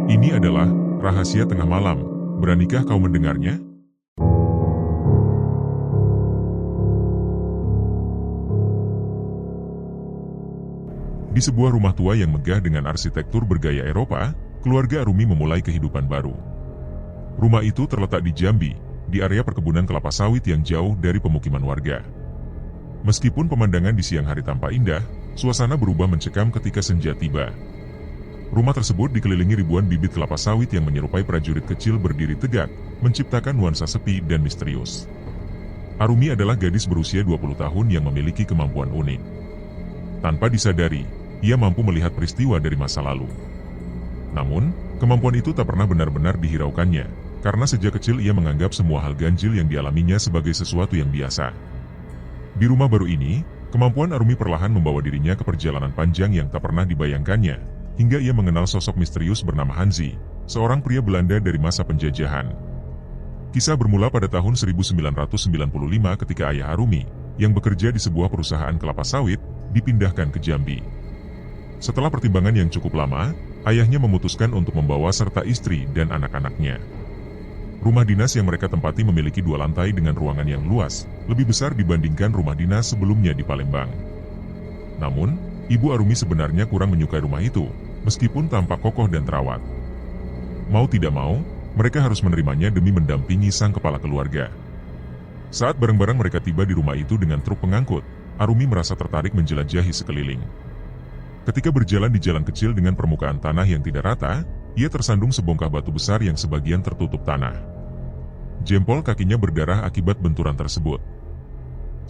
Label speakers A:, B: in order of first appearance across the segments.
A: Ini adalah rahasia tengah malam. Beranikah kau mendengarnya? Di sebuah rumah tua yang megah dengan arsitektur bergaya Eropa, keluarga Arumi memulai kehidupan baru. Rumah itu terletak di Jambi, di area perkebunan kelapa sawit yang jauh dari pemukiman warga. Meskipun pemandangan di siang hari tampak indah, suasana berubah mencekam ketika senja tiba. Rumah tersebut dikelilingi ribuan bibit kelapa sawit yang menyerupai prajurit kecil berdiri tegak, menciptakan nuansa sepi dan misterius. Arumi adalah gadis berusia 20 tahun yang memiliki kemampuan unik. Tanpa disadari, ia mampu melihat peristiwa dari masa lalu. Namun, kemampuan itu tak pernah benar-benar dihiraukannya, karena sejak kecil ia menganggap semua hal ganjil yang dialaminya sebagai sesuatu yang biasa. Di rumah baru ini, kemampuan Arumi perlahan membawa dirinya ke perjalanan panjang yang tak pernah dibayangkannya, hingga ia mengenal sosok misterius bernama Hanzi, seorang pria Belanda dari masa penjajahan. Kisah bermula pada tahun 1995 ketika ayah Arumi, yang bekerja di sebuah perusahaan kelapa sawit, dipindahkan ke Jambi. Setelah pertimbangan yang cukup lama, ayahnya memutuskan untuk membawa serta istri dan anak-anaknya. Rumah dinas yang mereka tempati memiliki 2 lantai dengan ruangan yang luas, lebih besar dibandingkan rumah dinas sebelumnya di Palembang. Namun, ibu Arumi sebenarnya kurang menyukai rumah itu, meskipun tampak kokoh dan terawat. Mau tidak mau, mereka harus menerimanya demi mendampingi sang kepala keluarga. Saat barang-barang mereka tiba di rumah itu dengan truk pengangkut, Arumi merasa tertarik menjelajahi sekeliling. Ketika berjalan di jalan kecil dengan permukaan tanah yang tidak rata, ia tersandung sebongkah batu besar yang sebagian tertutup tanah. Jempol kakinya berdarah akibat benturan tersebut.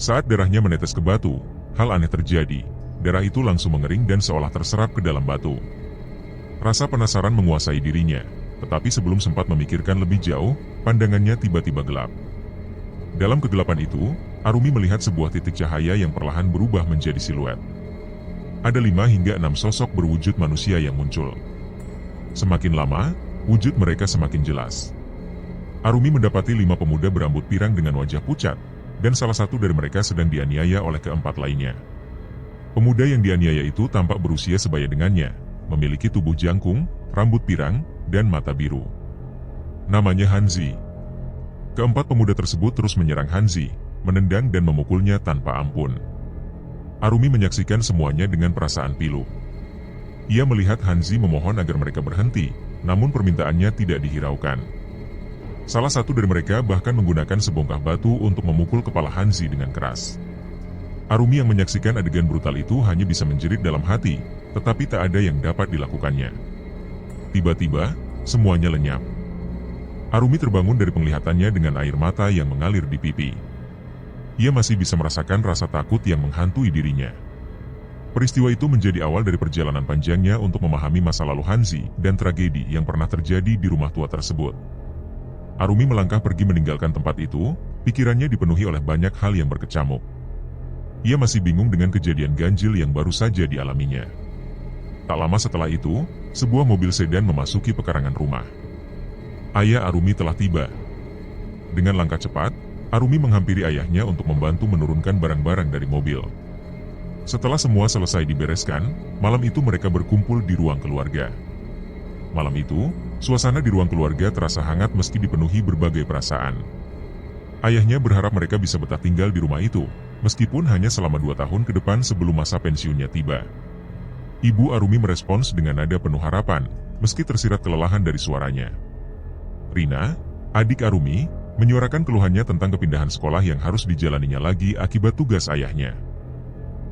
A: Saat darahnya menetes ke batu, hal aneh terjadi. Darah itu langsung mengering dan seolah terserap ke dalam batu. Rasa penasaran menguasai dirinya, tetapi sebelum sempat memikirkan lebih jauh, pandangannya tiba-tiba gelap. Dalam kegelapan itu, Arumi melihat sebuah titik cahaya yang perlahan berubah menjadi siluet. Ada 5 hingga 6 sosok berwujud manusia yang muncul. Semakin lama, wujud mereka semakin jelas. Arumi mendapati 5 pemuda berambut pirang dengan wajah pucat, dan salah satu dari mereka sedang dianiaya oleh keempat lainnya. Pemuda yang dianiaya itu tampak berusia sebaya dengannya, memiliki tubuh jangkung, rambut pirang, dan mata biru. Namanya Hanzi. Keempat pemuda tersebut terus menyerang Hanzi, menendang dan memukulnya tanpa ampun. Arumi menyaksikan semuanya dengan perasaan pilu. Ia melihat Hanzi memohon agar mereka berhenti, namun permintaannya tidak dihiraukan. Salah satu dari mereka bahkan menggunakan sebongkah batu untuk memukul kepala Hanzi dengan keras. Arumi yang menyaksikan adegan brutal itu hanya bisa menjerit dalam hati, tetapi tak ada yang dapat dilakukannya. Tiba-tiba, semuanya lenyap. Arumi terbangun dari penglihatannya dengan air mata yang mengalir di pipi. Ia masih bisa merasakan rasa takut yang menghantui dirinya. Peristiwa itu menjadi awal dari perjalanan panjangnya untuk memahami masa lalu Hanzi dan tragedi yang pernah terjadi di rumah tua tersebut. Arumi melangkah pergi meninggalkan tempat itu, pikirannya dipenuhi oleh banyak hal yang berkecamuk. Ia masih bingung dengan kejadian ganjil yang baru saja dialaminya. Tak lama setelah itu, sebuah mobil sedan memasuki pekarangan rumah. Ayah Arumi telah tiba. Dengan langkah cepat, Arumi menghampiri ayahnya untuk membantu menurunkan barang-barang dari mobil. Setelah semua selesai dibereskan, malam itu mereka berkumpul di ruang keluarga. Malam itu, suasana di ruang keluarga terasa hangat meski dipenuhi berbagai perasaan. Ayahnya berharap mereka bisa betah tinggal di rumah itu, meskipun hanya selama 2 tahun ke depan sebelum masa pensiunnya tiba. Ibu Arumi merespons dengan nada penuh harapan, meski tersirat kelelahan dari suaranya. Rina, adik Arumi, menyuarakan keluhannya tentang kepindahan sekolah yang harus dijalaninya lagi akibat tugas ayahnya.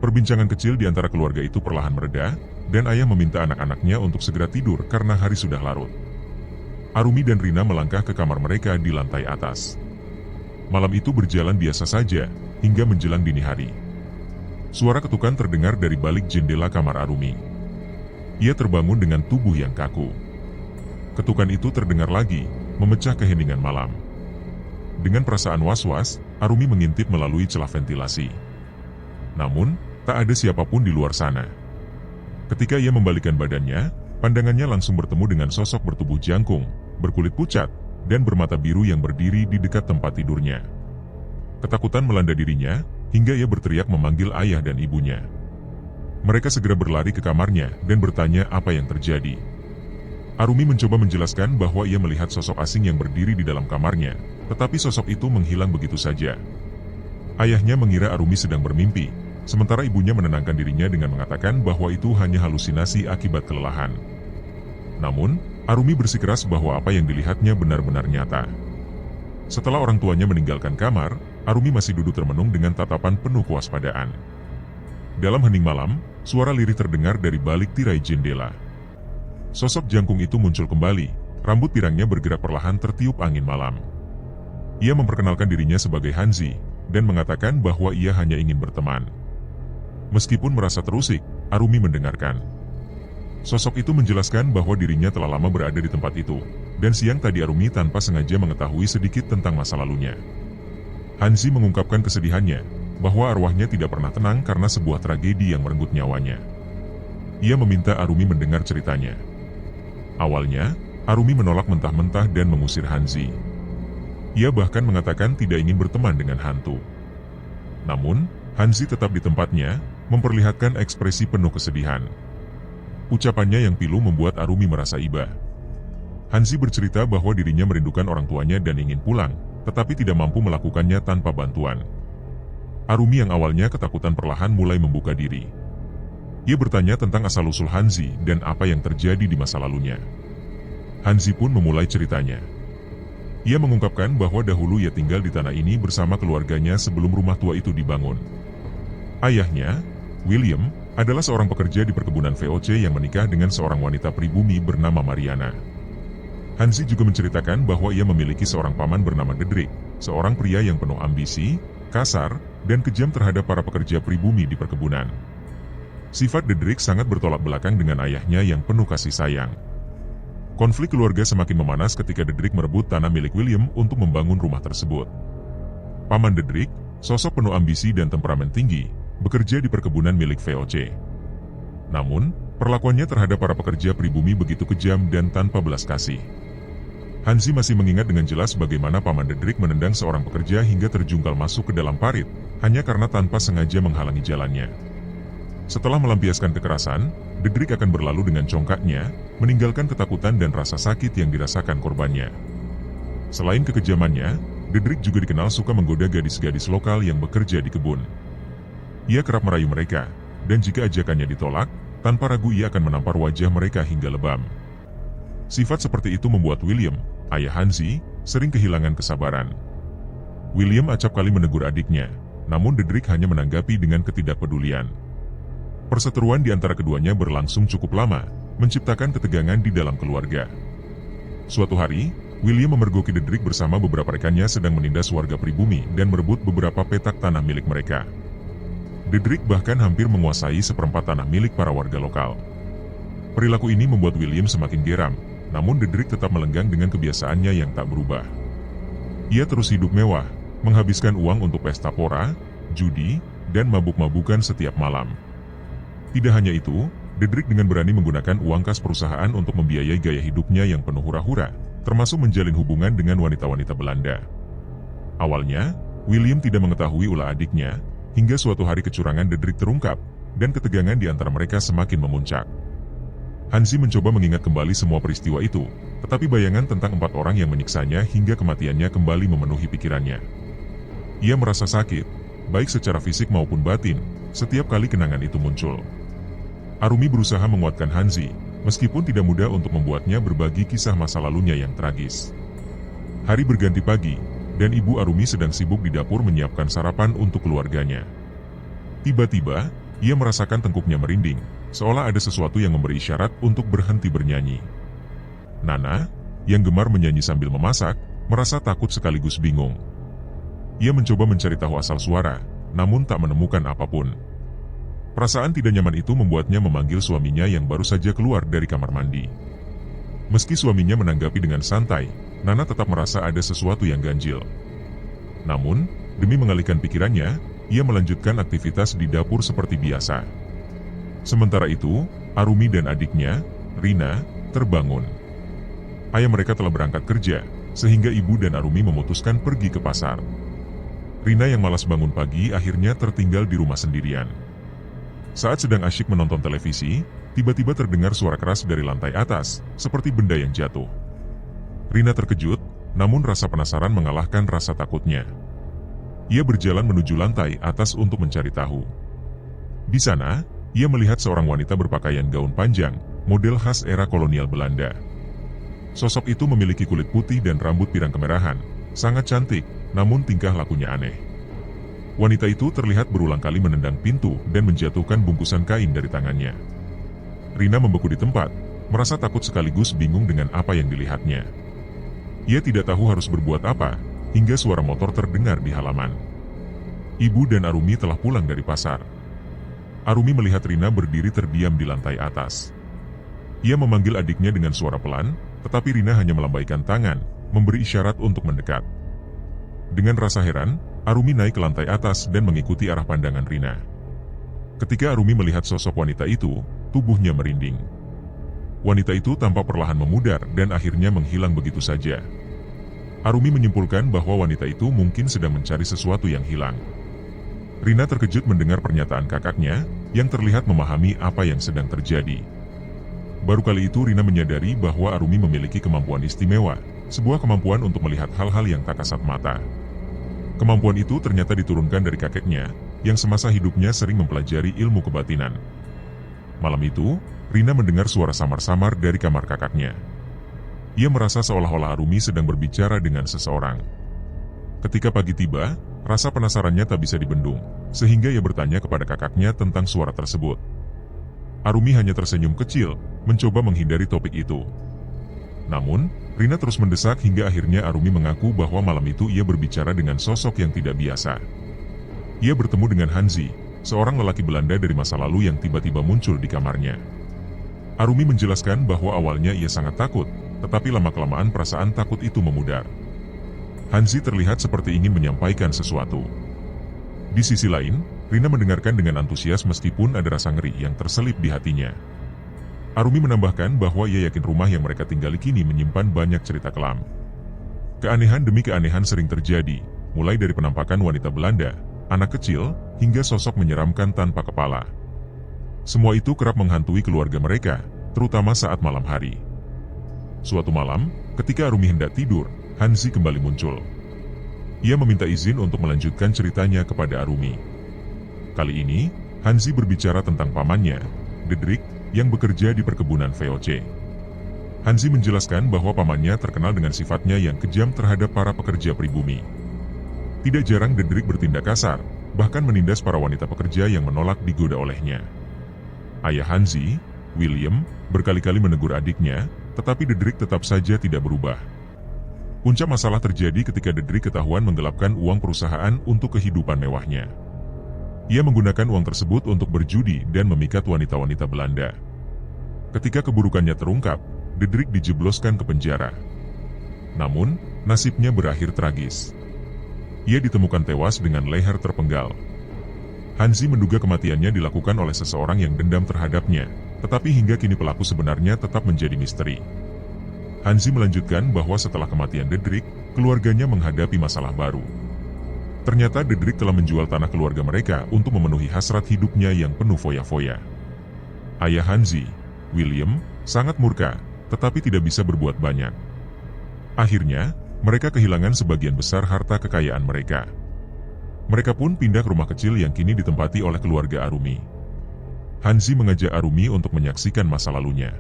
A: Perbincangan kecil di antara keluarga itu perlahan mereda, dan ayah meminta anak-anaknya untuk segera tidur karena hari sudah larut. Arumi dan Rina melangkah ke kamar mereka di lantai atas. Malam itu berjalan biasa saja, hingga menjelang dini hari. Suara ketukan terdengar dari balik jendela kamar Arumi. Ia terbangun dengan tubuh yang kaku. Ketukan itu terdengar lagi, memecah keheningan malam. Dengan perasaan was-was, Arumi mengintip melalui celah ventilasi. Namun, tak ada siapapun di luar sana. Ketika ia membalikkan badannya, pandangannya langsung bertemu dengan sosok bertubuh jangkung, berkulit pucat, dan bermata biru yang berdiri di dekat tempat tidurnya. Ketakutan melanda dirinya, hingga ia berteriak memanggil ayah dan ibunya. Mereka segera berlari ke kamarnya dan bertanya apa yang terjadi. Arumi mencoba menjelaskan bahwa ia melihat sosok asing yang berdiri di dalam kamarnya, tetapi sosok itu menghilang begitu saja. Ayahnya mengira Arumi sedang bermimpi, sementara ibunya menenangkan dirinya dengan mengatakan bahwa itu hanya halusinasi akibat kelelahan. Namun, Arumi bersikeras bahwa apa yang dilihatnya benar-benar nyata. Setelah orang tuanya meninggalkan kamar, Arumi masih duduk termenung dengan tatapan penuh kewaspadaan. Dalam hening malam, suara lirih terdengar dari balik tirai jendela. Sosok jangkung itu muncul kembali, rambut pirangnya bergerak perlahan tertiup angin malam. Ia memperkenalkan dirinya sebagai Hanzi, dan mengatakan bahwa ia hanya ingin berteman. Meskipun merasa terusik, Arumi mendengarkan. Sosok itu menjelaskan bahwa dirinya telah lama berada di tempat itu, dan siang tadi Arumi tanpa sengaja mengetahui sedikit tentang masa lalunya. Hanzi mengungkapkan kesedihannya, bahwa arwahnya tidak pernah tenang karena sebuah tragedi yang merenggut nyawanya. Ia meminta Arumi mendengar ceritanya. Awalnya, Arumi menolak mentah-mentah dan mengusir Hanzi. Ia bahkan mengatakan tidak ingin berteman dengan hantu. Namun, Hanzi tetap di tempatnya, memperlihatkan ekspresi penuh kesedihan. Ucapannya yang pilu membuat Arumi merasa iba. Hanzi bercerita bahwa dirinya merindukan orang tuanya dan ingin pulang, tetapi tidak mampu melakukannya tanpa bantuan. Arumi yang awalnya ketakutan perlahan mulai membuka diri. Ia bertanya tentang asal-usul Hanzi dan apa yang terjadi di masa lalunya. Hanzi pun memulai ceritanya. Ia mengungkapkan bahwa dahulu ia tinggal di tanah ini bersama keluarganya sebelum rumah tua itu dibangun. Ayahnya, William, adalah seorang pekerja di perkebunan VOC yang menikah dengan seorang wanita pribumi bernama Mariana. Hanzi juga menceritakan bahwa ia memiliki seorang paman bernama Dedrick, seorang pria yang penuh ambisi, kasar, dan kejam terhadap para pekerja pribumi di perkebunan. Sifat Dedrick sangat bertolak belakang dengan ayahnya yang penuh kasih sayang. Konflik keluarga semakin memanas ketika Dedrick merebut tanah milik William untuk membangun rumah tersebut. Paman Dedrick, sosok penuh ambisi dan temperamen tinggi, bekerja di perkebunan milik VOC. Namun, perlakuannya terhadap para pekerja pribumi begitu kejam dan tanpa belas kasih. Hanzi masih mengingat dengan jelas bagaimana Paman Dedrick menendang seorang pekerja hingga terjungkal masuk ke dalam parit, hanya karena tanpa sengaja menghalangi jalannya. Setelah melampiaskan kekerasan, Dedrick akan berlalu dengan congkaknya, meninggalkan ketakutan dan rasa sakit yang dirasakan korbannya. Selain kekejamannya, Dedrick juga dikenal suka menggoda gadis-gadis lokal yang bekerja di kebun. Ia kerap merayu mereka, dan jika ajakannya ditolak, tanpa ragu ia akan menampar wajah mereka hingga lebam. Sifat seperti itu membuat William, ayah Hanzi, sering kehilangan kesabaran. William acap kali menegur adiknya, namun Dedrick hanya menanggapi dengan ketidakpedulian. Perseteruan di antara keduanya berlangsung cukup lama, menciptakan ketegangan di dalam keluarga. Suatu hari, William memergoki Dedrick bersama beberapa rekannya sedang menindas warga pribumi dan merebut beberapa petak tanah milik mereka. Dedrick bahkan hampir menguasai seperempat tanah milik para warga lokal. Perilaku ini membuat William semakin geram, namun Dedrick tetap melenggang dengan kebiasaannya yang tak berubah. Ia terus hidup mewah, menghabiskan uang untuk pesta pora, judi, dan mabuk-mabukan setiap malam. Tidak hanya itu, Dedrick dengan berani menggunakan uang kas perusahaan untuk membiayai gaya hidupnya yang penuh hura-hura, termasuk menjalin hubungan dengan wanita-wanita Belanda. Awalnya, William tidak mengetahui ulah adiknya, hingga suatu hari kecurangan Dedrick terungkap, dan ketegangan di antara mereka semakin memuncak. Hanzi mencoba mengingat kembali semua peristiwa itu, tetapi bayangan tentang 4 orang yang menyiksanya hingga kematiannya kembali memenuhi pikirannya. Ia merasa sakit, baik secara fisik maupun batin, setiap kali kenangan itu muncul. Arumi berusaha menguatkan Hanzi, meskipun tidak mudah untuk membuatnya berbagi kisah masa lalunya yang tragis. Hari berganti pagi, dan Ibu Arumi sedang sibuk di dapur menyiapkan sarapan untuk keluarganya. Tiba-tiba, ia merasakan tengkuknya merinding, seolah ada sesuatu yang memberi isyarat untuk berhenti bernyanyi. Nana, yang gemar menyanyi sambil memasak, merasa takut sekaligus bingung. Ia mencoba mencari tahu asal suara, namun tak menemukan apapun. Perasaan tidak nyaman itu membuatnya memanggil suaminya yang baru saja keluar dari kamar mandi. Meski suaminya menanggapi dengan santai, Nana tetap merasa ada sesuatu yang ganjil. Namun, demi mengalihkan pikirannya, ia melanjutkan aktivitas di dapur seperti biasa. Sementara itu, Arumi dan adiknya, Rina, terbangun. Ayah mereka telah berangkat kerja, sehingga ibu dan Arumi memutuskan pergi ke pasar. Rina yang malas bangun pagi akhirnya tertinggal di rumah sendirian. Saat sedang asyik menonton televisi, tiba-tiba terdengar suara keras dari lantai atas, seperti benda yang jatuh. Rina terkejut, namun rasa penasaran mengalahkan rasa takutnya. Ia berjalan menuju lantai atas untuk mencari tahu. Di sana, ia melihat seorang wanita berpakaian gaun panjang, model khas era kolonial Belanda. Sosok itu memiliki kulit putih dan rambut pirang kemerahan, sangat cantik, namun tingkah lakunya aneh. Wanita itu terlihat berulang kali menendang pintu dan menjatuhkan bungkusan kain dari tangannya. Rina membeku di tempat, merasa takut sekaligus bingung dengan apa yang dilihatnya. Ia tidak tahu harus berbuat apa, hingga suara motor terdengar di halaman. Ibu dan Arumi telah pulang dari pasar. Arumi melihat Rina berdiri terdiam di lantai atas. Ia memanggil adiknya dengan suara pelan, tetapi Rina hanya melambaikan tangan, memberi isyarat untuk mendekat. Dengan rasa heran, Arumi naik ke lantai atas dan mengikuti arah pandangan Rina. Ketika Arumi melihat sosok wanita itu, tubuhnya merinding. Wanita itu tampak perlahan memudar dan akhirnya menghilang begitu saja. Arumi menyimpulkan bahwa wanita itu mungkin sedang mencari sesuatu yang hilang. Rina terkejut mendengar pernyataan kakaknya, yang terlihat memahami apa yang sedang terjadi. Baru kali itu Rina menyadari bahwa Arumi memiliki kemampuan istimewa, sebuah kemampuan untuk melihat hal-hal yang tak kasat mata. Kemampuan itu ternyata diturunkan dari kakeknya, yang semasa hidupnya sering mempelajari ilmu kebatinan. Malam itu, Rina mendengar suara samar-samar dari kamar kakaknya. Ia merasa seolah-olah Arumi sedang berbicara dengan seseorang. Ketika pagi tiba, rasa penasarannya tak bisa dibendung, sehingga ia bertanya kepada kakaknya tentang suara tersebut. Arumi hanya tersenyum kecil, mencoba menghindari topik itu. Namun, Rina terus mendesak hingga akhirnya Arumi mengaku bahwa malam itu ia berbicara dengan sosok yang tidak biasa. Ia bertemu dengan Hanzi, seorang lelaki Belanda dari masa lalu yang tiba-tiba muncul di kamarnya. Arumi menjelaskan bahwa awalnya ia sangat takut, tetapi lama-kelamaan perasaan takut itu memudar. Hanzi terlihat seperti ingin menyampaikan sesuatu. Di sisi lain, Rina mendengarkan dengan antusias meskipun ada rasa ngeri yang terselip di hatinya. Arumi menambahkan bahwa ia yakin rumah yang mereka tinggali kini menyimpan banyak cerita kelam. Keanehan demi keanehan sering terjadi, mulai dari penampakan wanita Belanda, anak kecil, hingga sosok menyeramkan tanpa kepala. Semua itu kerap menghantui keluarga mereka, terutama saat malam hari. Suatu malam, ketika Arumi hendak tidur, Hanzi kembali muncul. Ia meminta izin untuk melanjutkan ceritanya kepada Arumi. Kali ini, Hanzi berbicara tentang pamannya, Dedrik, yang bekerja di perkebunan VOC. Hanzi menjelaskan bahwa pamannya terkenal dengan sifatnya yang kejam terhadap para pekerja pribumi. Tidak jarang Dedrik bertindak kasar, bahkan menindas para wanita pekerja yang menolak digoda olehnya. Ayah Hanzi, William, berkali-kali menegur adiknya, tetapi Dedrik tetap saja tidak berubah. Puncak masalah terjadi ketika Dedrik ketahuan menggelapkan uang perusahaan untuk kehidupan mewahnya. Ia menggunakan uang tersebut untuk berjudi dan memikat wanita-wanita Belanda. Ketika keburukannya terungkap, Dedrik dijebloskan ke penjara. Namun, nasibnya berakhir tragis. Ia ditemukan tewas dengan leher terpenggal. Hanzi menduga kematiannya dilakukan oleh seseorang yang dendam terhadapnya, tetapi hingga kini pelaku sebenarnya tetap menjadi misteri. Hanzi melanjutkan bahwa setelah kematian Dedrik, keluarganya menghadapi masalah baru. Ternyata Dedrik telah menjual tanah keluarga mereka untuk memenuhi hasrat hidupnya yang penuh foya-foya. Ayah Hanzi, William, sangat murka, tetapi tidak bisa berbuat banyak. Akhirnya, mereka kehilangan sebagian besar harta kekayaan mereka. Mereka pun pindah ke rumah kecil yang kini ditempati oleh keluarga Arumi. Hanzi mengajak Arumi untuk menyaksikan masa lalunya.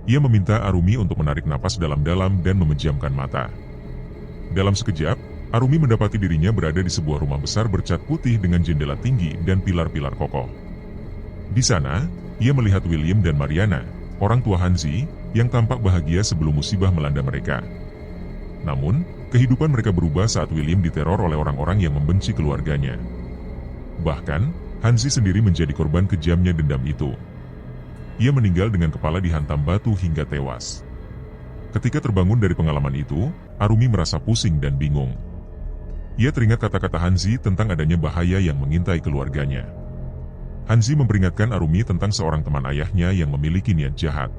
A: Ia meminta Arumi untuk menarik napas dalam-dalam dan memejamkan mata. Dalam sekejap, Arumi mendapati dirinya berada di sebuah rumah besar bercat putih dengan jendela tinggi dan pilar-pilar kokoh. Di sana, ia melihat William dan Mariana, orang tua Hanzi, yang tampak bahagia sebelum musibah melanda mereka. Namun, kehidupan mereka berubah saat William diteror oleh orang-orang yang membenci keluarganya. Bahkan, Hanzi sendiri menjadi korban kejamnya dendam itu. Ia meninggal dengan kepala dihantam batu hingga tewas. Ketika terbangun dari pengalaman itu, Arumi merasa pusing dan bingung. Ia teringat kata-kata Hanzi tentang adanya bahaya yang mengintai keluarganya. Hanzi memperingatkan Arumi tentang seorang teman ayahnya yang memiliki niat jahat.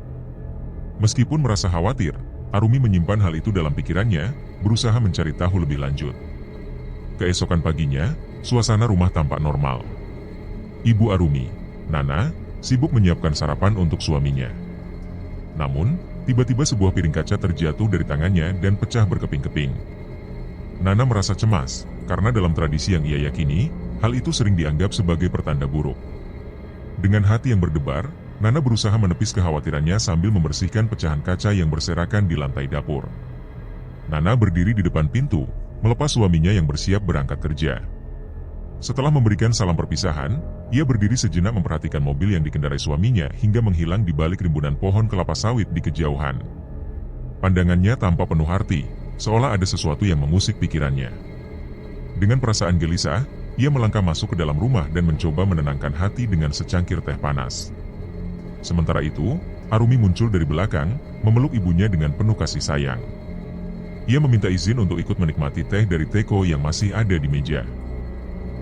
A: Meskipun merasa khawatir, Arumi menyimpan hal itu dalam pikirannya, berusaha mencari tahu lebih lanjut. Keesokan paginya, suasana rumah tampak normal. Ibu Arumi, Nana, sibuk menyiapkan sarapan untuk suaminya. Namun, tiba-tiba sebuah piring kaca terjatuh dari tangannya dan pecah berkeping-keping. Nana merasa cemas, karena dalam tradisi yang ia yakini, hal itu sering dianggap sebagai pertanda buruk. Dengan hati yang berdebar, Nana berusaha menepis kekhawatirannya sambil membersihkan pecahan kaca yang berserakan di lantai dapur. Nana berdiri di depan pintu, melepas suaminya yang bersiap berangkat kerja. Setelah memberikan salam perpisahan, ia berdiri sejenak memperhatikan mobil yang dikendarai suaminya hingga menghilang di balik rimbunan pohon kelapa sawit di kejauhan. Pandangannya tampak penuh arti, seolah ada sesuatu yang mengusik pikirannya. Dengan perasaan gelisah, ia melangkah masuk ke dalam rumah dan mencoba menenangkan hati dengan secangkir teh panas. Sementara itu, Arumi muncul dari belakang, memeluk ibunya dengan penuh kasih sayang. Ia meminta izin untuk ikut menikmati teh dari teko yang masih ada di meja.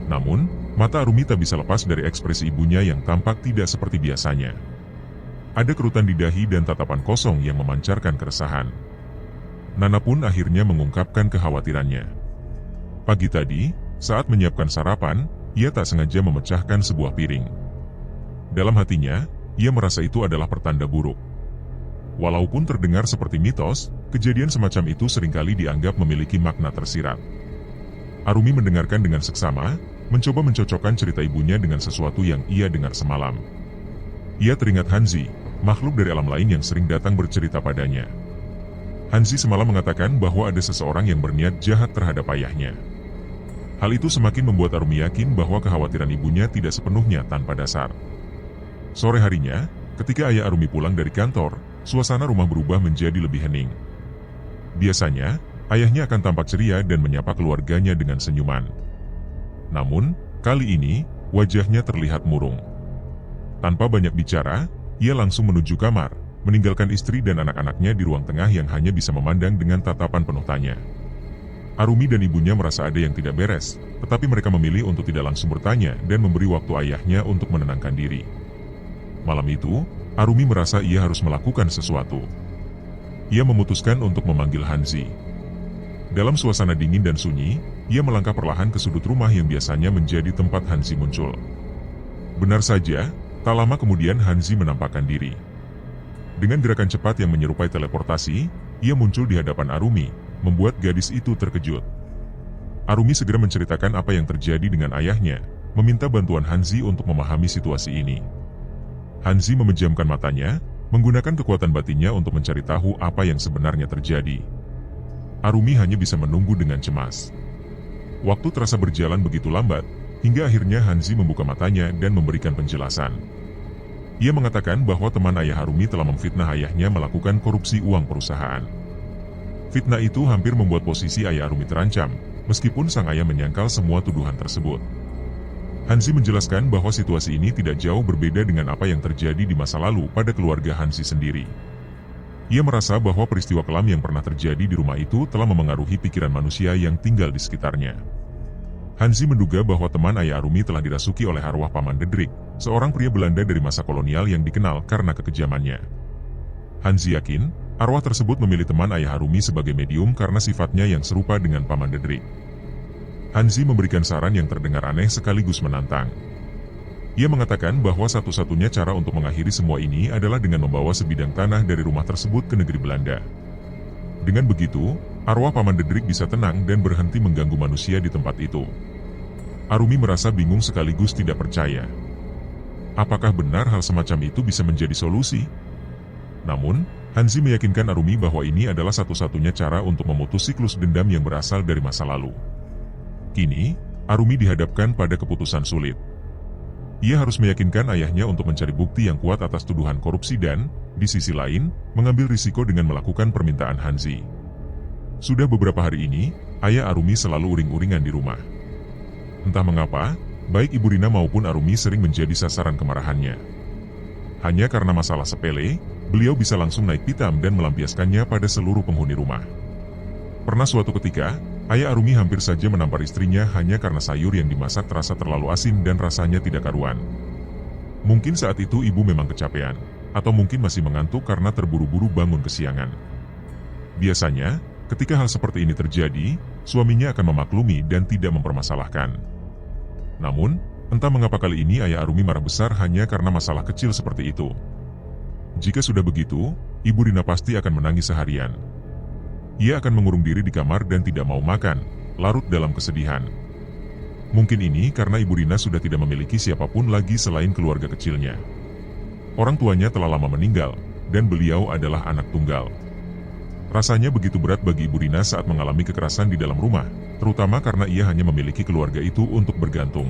A: Namun, mata Arumi tak bisa lepas dari ekspresi ibunya yang tampak tidak seperti biasanya. Ada kerutan di dahi dan tatapan kosong yang memancarkan keresahan. Nana pun akhirnya mengungkapkan kekhawatirannya. Pagi tadi, saat menyiapkan sarapan, ia tak sengaja memecahkan sebuah piring. Dalam hatinya, ia merasa itu adalah pertanda buruk. Walaupun terdengar seperti mitos, kejadian semacam itu seringkali dianggap memiliki makna tersirat. Arumi mendengarkan dengan seksama, mencoba mencocokkan cerita ibunya dengan sesuatu yang ia dengar semalam. Ia teringat Hanzi, makhluk dari alam lain yang sering datang bercerita padanya. Hanzi semalam mengatakan bahwa ada seseorang yang berniat jahat terhadap ayahnya. Hal itu semakin membuat Arumi yakin bahwa kekhawatiran ibunya tidak sepenuhnya tanpa dasar. Sore harinya, ketika ayah Arumi pulang dari kantor, suasana rumah berubah menjadi lebih hening. Biasanya, ayahnya akan tampak ceria dan menyapa keluarganya dengan senyuman. Namun, kali ini, wajahnya terlihat murung. Tanpa banyak bicara, ia langsung menuju kamar, meninggalkan istri dan anak-anaknya di ruang tengah yang hanya bisa memandang dengan tatapan penuh tanya. Arumi dan ibunya merasa ada yang tidak beres, tetapi mereka memilih untuk tidak langsung bertanya dan memberi waktu ayahnya untuk menenangkan diri. Malam itu, Arumi merasa ia harus melakukan sesuatu. Ia memutuskan untuk memanggil Hanzi. Dalam suasana dingin dan sunyi, ia melangkah perlahan ke sudut rumah yang biasanya menjadi tempat Hanzi muncul. Benar saja, tak lama kemudian Hanzi menampakkan diri. Dengan gerakan cepat yang menyerupai teleportasi, ia muncul di hadapan Arumi, membuat gadis itu terkejut. Arumi segera menceritakan apa yang terjadi dengan ayahnya, meminta bantuan Hanzi untuk memahami situasi ini. Hanzi memejamkan matanya, menggunakan kekuatan batinnya untuk mencari tahu apa yang sebenarnya terjadi. Arumi hanya bisa menunggu dengan cemas. Waktu terasa berjalan begitu lambat, hingga akhirnya Hanzi membuka matanya dan memberikan penjelasan. Ia mengatakan bahwa teman ayah Arumi telah memfitnah ayahnya melakukan korupsi uang perusahaan. Fitnah itu hampir membuat posisi ayah Arumi terancam, meskipun sang ayah menyangkal semua tuduhan tersebut. Hanzi menjelaskan bahwa situasi ini tidak jauh berbeda dengan apa yang terjadi di masa lalu pada keluarga Hanzi sendiri. Ia merasa bahwa peristiwa kelam yang pernah terjadi di rumah itu telah memengaruhi pikiran manusia yang tinggal di sekitarnya. Hanzi menduga bahwa teman ayah Arumi telah dirasuki oleh arwah Paman Dedrik, seorang pria Belanda dari masa kolonial yang dikenal karena kekejamannya. Hanzi yakin, arwah tersebut memilih teman ayah Arumi sebagai medium karena sifatnya yang serupa dengan Paman Dedrik. Hanzi memberikan saran yang terdengar aneh sekaligus menantang. Ia mengatakan bahwa satu-satunya cara untuk mengakhiri semua ini adalah dengan membawa sebidang tanah dari rumah tersebut ke negeri Belanda. Dengan begitu, arwah Paman Dedrik bisa tenang dan berhenti mengganggu manusia di tempat itu. Arumi merasa bingung sekaligus tidak percaya. Apakah benar hal semacam itu bisa menjadi solusi? Namun, Hanzi meyakinkan Arumi bahwa ini adalah satu-satunya cara untuk memutus siklus dendam yang berasal dari masa lalu. Kini, Arumi dihadapkan pada keputusan sulit. Ia harus meyakinkan ayahnya untuk mencari bukti yang kuat atas tuduhan korupsi dan, di sisi lain, mengambil risiko dengan melakukan permintaan Hanzi. Sudah beberapa hari ini, ayah Arumi selalu uring-uringan di rumah. Entah mengapa, baik Ibu Rina maupun Arumi sering menjadi sasaran kemarahannya. Hanya karena masalah sepele, beliau bisa langsung naik pitam dan melampiaskannya pada seluruh penghuni rumah. Pernah suatu ketika, ayah Arumi hampir saja menampar istrinya hanya karena sayur yang dimasak terasa terlalu asin dan rasanya tidak karuan. Mungkin saat itu ibu memang kecapean, atau mungkin masih mengantuk karena terburu-buru bangun kesiangan. Biasanya, ketika hal seperti ini terjadi, suaminya akan memaklumi dan tidak mempermasalahkan. Namun, Entah mengapa kali ini ayah Arumi marah besar hanya karena masalah kecil seperti itu. Jika sudah begitu, Ibu Rina pasti akan menangis seharian. Ia akan mengurung diri di kamar dan tidak mau makan, larut dalam kesedihan. Mungkin ini karena Ibu Rina sudah tidak memiliki siapapun lagi selain keluarga kecilnya. Orang tuanya telah lama meninggal, dan beliau adalah anak tunggal. Rasanya begitu berat bagi Ibu Rina saat mengalami kekerasan di dalam rumah, terutama karena ia hanya memiliki keluarga itu untuk bergantung.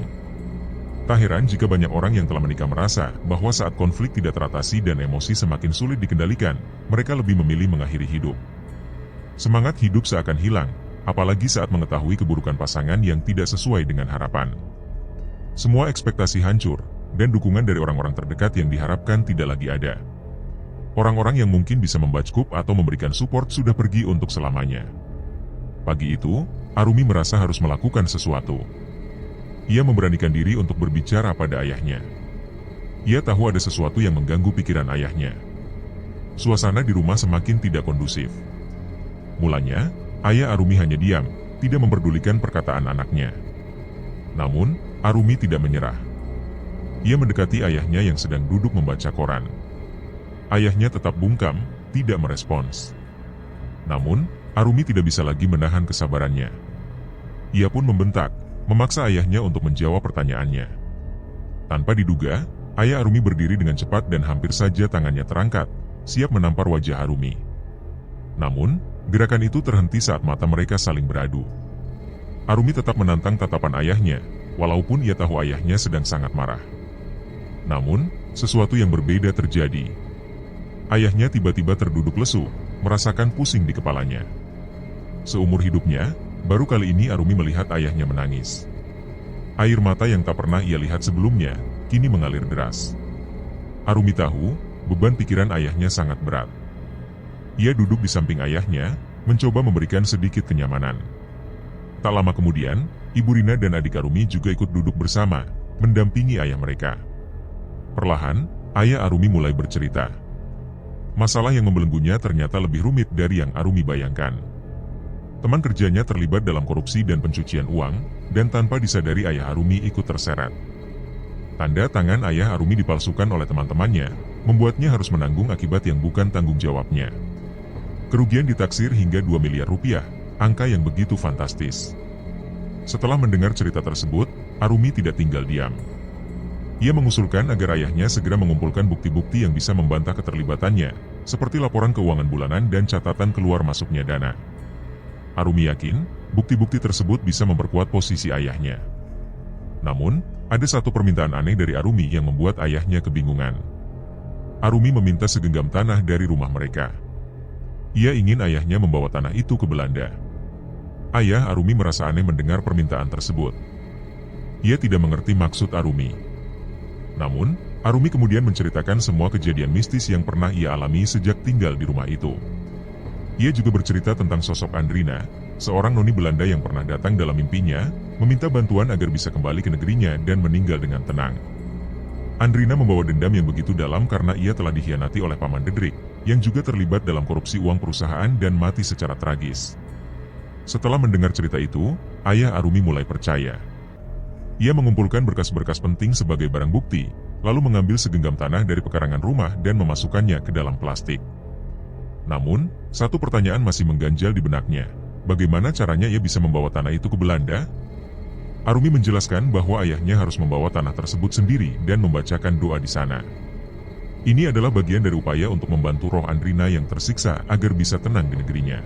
A: Tak heran jika banyak orang yang telah menikah merasa bahwa saat konflik tidak teratasi dan emosi semakin sulit dikendalikan, mereka lebih memilih mengakhiri hidup. Semangat hidup seakan hilang, apalagi saat mengetahui keburukan pasangan yang tidak sesuai dengan harapan. Semua ekspektasi hancur, dan dukungan dari orang-orang terdekat yang diharapkan tidak lagi ada. Orang-orang yang mungkin bisa membackup atau memberikan support sudah pergi untuk selamanya. Pagi itu, Arumi merasa harus melakukan sesuatu. Ia memberanikan diri untuk berbicara pada ayahnya. Ia tahu ada sesuatu yang mengganggu pikiran ayahnya. Suasana di rumah semakin tidak kondusif. Mulanya, ayah Arumi hanya diam, tidak memperdulikan perkataan anaknya. Namun, Arumi tidak menyerah. Ia mendekati ayahnya yang sedang duduk membaca koran. Ayahnya tetap bungkam, tidak merespons. Namun, Arumi tidak bisa lagi menahan kesabarannya. Ia pun membentak, memaksa ayahnya untuk menjawab pertanyaannya. Tanpa diduga, ayah Arumi berdiri dengan cepat dan hampir saja tangannya terangkat, siap menampar wajah Arumi. Namun, gerakan itu terhenti saat mata mereka saling beradu. Arumi tetap menantang tatapan ayahnya, walaupun ia tahu ayahnya sedang sangat marah. Namun, sesuatu yang berbeda terjadi. Ayahnya tiba-tiba terduduk lesu, merasakan pusing di kepalanya. Seumur hidupnya, baru kali ini Arumi melihat ayahnya menangis. Air mata yang tak pernah ia lihat sebelumnya, kini mengalir deras. Arumi tahu, beban pikiran ayahnya sangat berat. Ia duduk di samping ayahnya, mencoba memberikan sedikit kenyamanan. Tak lama kemudian, Ibu Rina dan adik Arumi juga ikut duduk bersama, mendampingi ayah mereka. Perlahan, ayah Arumi mulai bercerita. Masalah yang membelenggunya ternyata lebih rumit dari yang Arumi bayangkan. Teman kerjanya terlibat dalam korupsi dan pencucian uang, dan tanpa disadari ayah Arumi ikut terseret. Tanda tangan ayah Arumi dipalsukan oleh teman-temannya, membuatnya harus menanggung akibat yang bukan tanggung jawabnya. Kerugian ditaksir hingga 2 miliar rupiah, angka yang begitu fantastis. Setelah mendengar cerita tersebut, Arumi tidak tinggal diam. Ia mengusulkan agar ayahnya segera mengumpulkan bukti-bukti yang bisa membantah keterlibatannya, seperti laporan keuangan bulanan dan catatan keluar masuknya dana. Arumi yakin, bukti-bukti tersebut bisa memperkuat posisi ayahnya. Namun, ada satu permintaan aneh dari Arumi yang membuat ayahnya kebingungan. Arumi meminta segenggam tanah dari rumah mereka. Ia ingin ayahnya membawa tanah itu ke Belanda. Ayah Arumi merasa aneh mendengar permintaan tersebut. Ia tidak mengerti maksud Arumi. Namun, Arumi kemudian menceritakan semua kejadian mistis yang pernah ia alami sejak tinggal di rumah itu. Ia juga bercerita tentang sosok Andrina, seorang noni Belanda yang pernah datang dalam mimpinya, meminta bantuan agar bisa kembali ke negerinya dan meninggal dengan tenang. Andrina membawa dendam yang begitu dalam karena ia telah dikhianati oleh Paman Dedrik, yang juga terlibat dalam korupsi uang perusahaan dan mati secara tragis. Setelah mendengar cerita itu, ayah Arumi mulai percaya. Ia mengumpulkan berkas-berkas penting sebagai barang bukti, lalu mengambil segenggam tanah dari pekarangan rumah dan memasukkannya ke dalam plastik. Namun, satu pertanyaan masih mengganjal di benaknya. Bagaimana caranya ia bisa membawa tanah itu ke Belanda? Arumi menjelaskan bahwa ayahnya harus membawa tanah tersebut sendiri dan membacakan doa di sana. Ini adalah bagian dari upaya untuk membantu roh Andrina yang tersiksa agar bisa tenang di negerinya.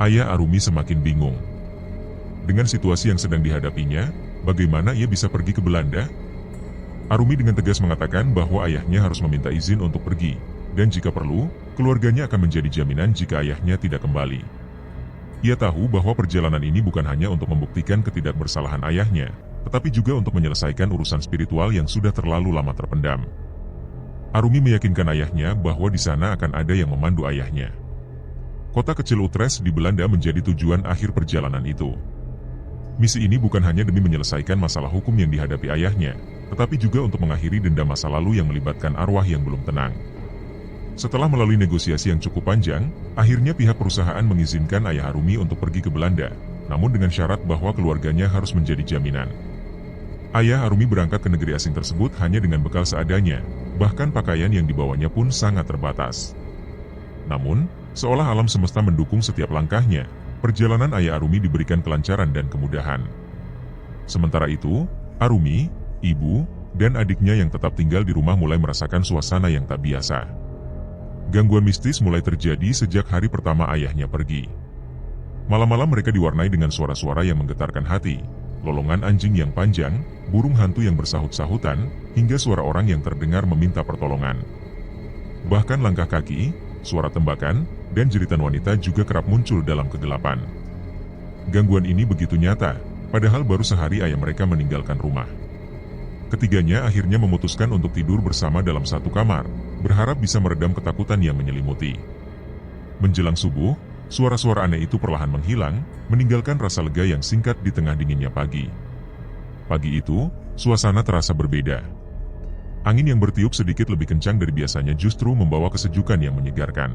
A: Ayah Arumi semakin bingung. Dengan situasi yang sedang dihadapinya, bagaimana ia bisa pergi ke Belanda? Arumi dengan tegas mengatakan bahwa ayahnya harus meminta izin untuk pergi. Dan jika perlu, keluarganya akan menjadi jaminan jika ayahnya tidak kembali. Ia tahu bahwa perjalanan ini bukan hanya untuk membuktikan ketidakbersalahan ayahnya, tetapi juga untuk menyelesaikan urusan spiritual yang sudah terlalu lama terpendam. Arumi meyakinkan ayahnya bahwa di sana akan ada yang memandu ayahnya. Kota kecil Utrecht di Belanda menjadi tujuan akhir perjalanan itu. Misi ini bukan hanya demi menyelesaikan masalah hukum yang dihadapi ayahnya, tetapi juga untuk mengakhiri dendam masa lalu yang melibatkan arwah yang belum tenang. Setelah melalui negosiasi yang cukup panjang, akhirnya pihak perusahaan mengizinkan ayah Arumi untuk pergi ke Belanda, namun dengan syarat bahwa keluarganya harus menjadi jaminan. Ayah Arumi berangkat ke negeri asing tersebut hanya dengan bekal seadanya, bahkan pakaian yang dibawanya pun sangat terbatas. Namun, seolah alam semesta mendukung setiap langkahnya, perjalanan ayah Arumi diberikan kelancaran dan kemudahan. Sementara itu, Arumi, ibu, dan adiknya yang tetap tinggal di rumah mulai merasakan suasana yang tak biasa. Gangguan mistis mulai terjadi sejak hari pertama ayahnya pergi. Malam-malam mereka diwarnai dengan suara-suara yang menggetarkan hati, lolongan anjing yang panjang, burung hantu yang bersahut-sahutan, hingga suara orang yang terdengar meminta pertolongan. Bahkan langkah kaki, suara tembakan, dan jeritan wanita juga kerap muncul dalam kegelapan. Gangguan ini begitu nyata, padahal baru sehari ayah mereka meninggalkan rumah. Ketiganya akhirnya memutuskan untuk tidur bersama dalam satu kamar, berharap bisa meredam ketakutan yang menyelimuti. Menjelang subuh, suara-suara aneh itu perlahan menghilang, meninggalkan rasa lega yang singkat di tengah dinginnya pagi. Pagi itu, suasana terasa berbeda. Angin yang bertiup sedikit lebih kencang dari biasanya justru membawa kesejukan yang menyegarkan.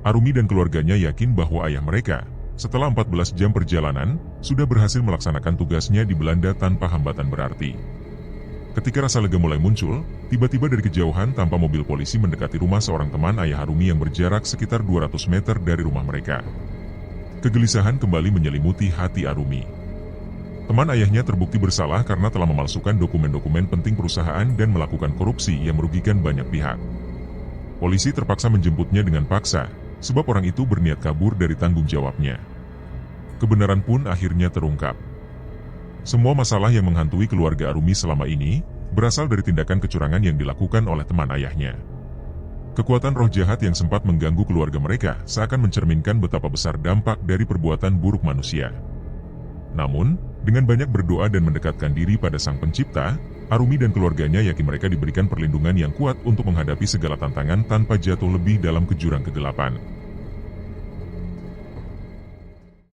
A: Arumi dan keluarganya yakin bahwa ayah mereka, setelah 14 jam perjalanan, sudah berhasil melaksanakan tugasnya di Belanda tanpa hambatan berarti. Ketika rasa lega mulai muncul, tiba-tiba dari kejauhan tanpa mobil polisi mendekati rumah seorang teman ayah Arumi yang berjarak sekitar 200 meter dari rumah mereka. Kegelisahan kembali menyelimuti hati Arumi. Teman ayahnya terbukti bersalah karena telah memalsukan dokumen-dokumen penting perusahaan dan melakukan korupsi yang merugikan banyak pihak. Polisi terpaksa menjemputnya dengan paksa, sebab orang itu berniat kabur dari tanggung jawabnya. Kebenaran pun akhirnya terungkap. Semua masalah yang menghantui keluarga Arumi selama ini berasal dari tindakan kecurangan yang dilakukan oleh teman ayahnya. Kekuatan roh jahat yang sempat mengganggu keluarga mereka seakan mencerminkan betapa besar dampak dari perbuatan buruk manusia. Namun, dengan banyak berdoa dan mendekatkan diri pada Sang Pencipta, Arumi dan keluarganya yakin mereka diberikan perlindungan yang kuat untuk menghadapi segala tantangan tanpa jatuh lebih dalam ke jurang kegelapan.